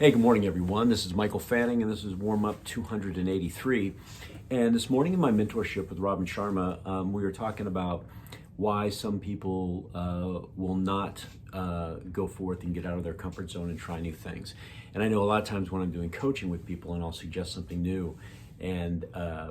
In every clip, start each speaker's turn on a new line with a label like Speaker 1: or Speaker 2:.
Speaker 1: Hey, good morning, everyone. This is Michael Fanning, and this is Warm Up 283. And this morning in my mentorship with Robin Sharma, we were talking about why some people will not go forth and get out of their comfort zone and try new things. And I know a lot of times when I'm doing coaching with people and I'll suggest something new, and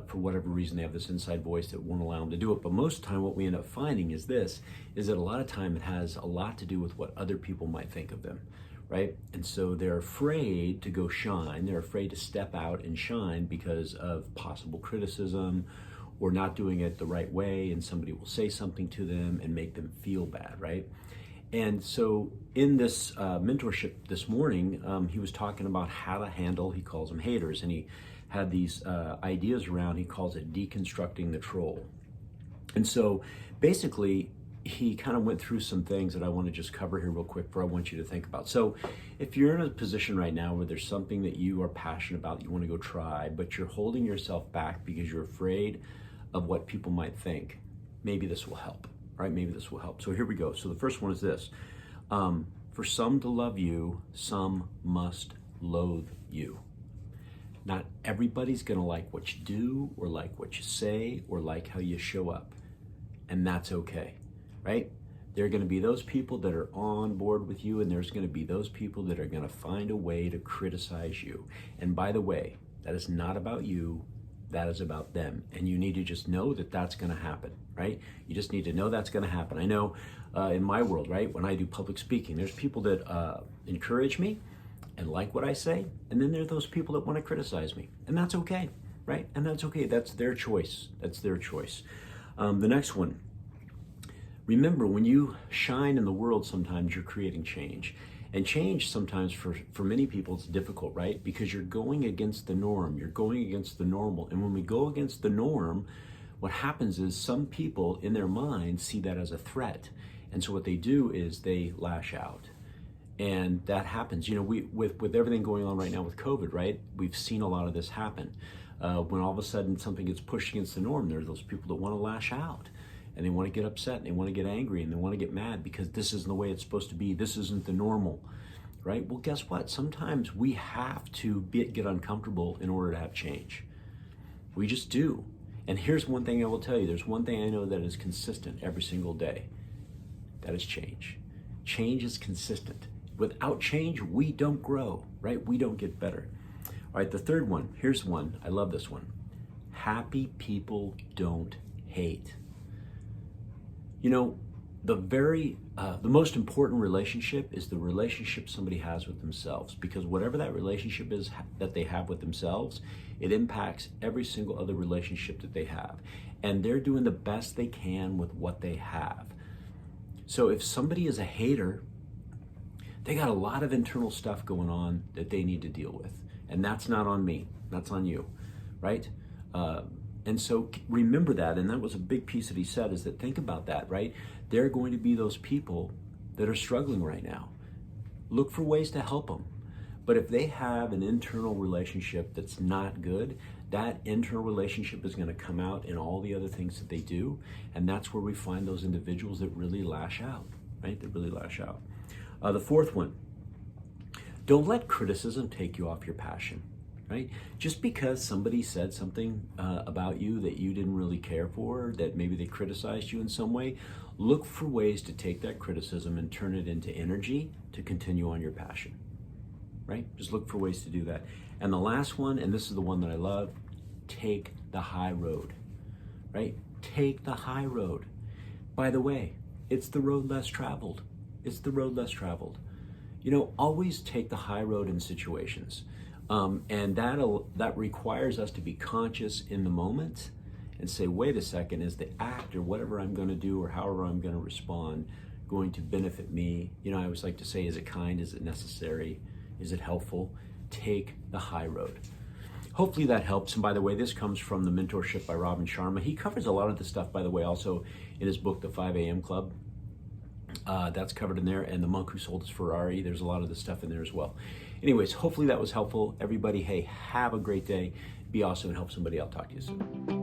Speaker 1: for whatever reason they have this inside voice that won't allow them to do it. But most of the time what we end up finding is that a lot of time it has a lot to do with what other people might think of them. Right? And so they're afraid to go shine. They're afraid to step out and shine because of possible criticism or not doing it the right way, and somebody will say something to them and make them feel bad, right? And so in this mentorship this morning, he was talking about how to handle, he calls them haters, and he had these ideas around, he calls it deconstructing the troll. And so basically, he kind of went through some things that I want to just cover here real quick for I want you to think about. So if you're in a position right now where there's something that you are passionate about, you want to go try, but you're holding yourself back because you're afraid of what people might think, maybe this will help, right? Maybe this will help. So here we go. So the first one is this. For some to love you, some must loathe you. Not everybody's going to like what you do or like what you say or like how you show up. And that's okay. Right? There are going to be those people that are on board with you, and there's going to be those people that are going to find a way to criticize you. And by the way, that is not about you, that is about them. And you need to just know that that's going to happen, right? You just need to know that's going to happen. I know in my world, right, when I do public speaking, there's people that encourage me and like what I say, and then there are those people that want to criticize me. And that's okay, right? And that's okay. That's their choice. That's their choice. The next one. Remember, when you shine in the world, sometimes you're creating change. And change sometimes for many people is difficult, right? Because you're going against the norm. You're going against the normal. And when we go against the norm, what happens is some people in their mind see that as a threat. And so what they do is they lash out. And that happens. You know, with everything going on right now with COVID, right? We've seen a lot of this happen. When all of a sudden something gets pushed against the norm, there are those people that want to lash out. And they want to get upset, and they want to get angry, and they want to get mad because this isn't the way it's supposed to be. This isn't the normal, right? Well, guess what? Sometimes we have to get uncomfortable in order to have change. We just do. And here's one thing I will tell you. There's one thing I know that is consistent every single day. That is change. Change is consistent. Without change, we don't grow, right? We don't get better. All right, the third one. Here's one. I love this one. Happy people don't hate. You know, the most important relationship is the relationship somebody has with themselves, because whatever that relationship is that they have with themselves, it impacts every single other relationship that they have. And they're doing the best they can with what they have. So if somebody is a hater, they got a lot of internal stuff going on that they need to deal with. And that's not on me, that's on you, right? And so remember that, and that was a big piece that he said, is that think about that, right? There are going to be those people that are struggling right now. Look for ways to help them. But if they have an internal relationship that's not good, that internal relationship is going to come out in all the other things that they do. And that's where we find those individuals that really lash out, right? That really lash out. The fourth one, don't let criticism take you off your passion. Right? Just because somebody said something about you that you didn't really care for, that maybe they criticized you in some way, look for ways to take that criticism and turn it into energy to continue on your passion. Right? Just look for ways to do that. And the last one, and this is the one that I love, take the high road. Right? Take the high road. By the way, it's the road less traveled. It's the road less traveled. You know, always take the high road in situations. And that requires us to be conscious in the moment and say, wait a second, is the act or whatever I'm going to do or however I'm going to respond going to benefit me? You know, I always like to say, is it kind? Is it necessary? Is it helpful? Take the high road. Hopefully that helps. And by the way, this comes from the mentorship by Robin Sharma. He covers a lot of this stuff, by the way, also in his book, The 5 a.m. Club. That's covered in there, and The Monk Who Sold His Ferrari. There's a lot of this stuff in there as well. Anyways, hopefully that was helpful. Everybody, hey, have a great day. Be awesome and help somebody out. Talk to you soon.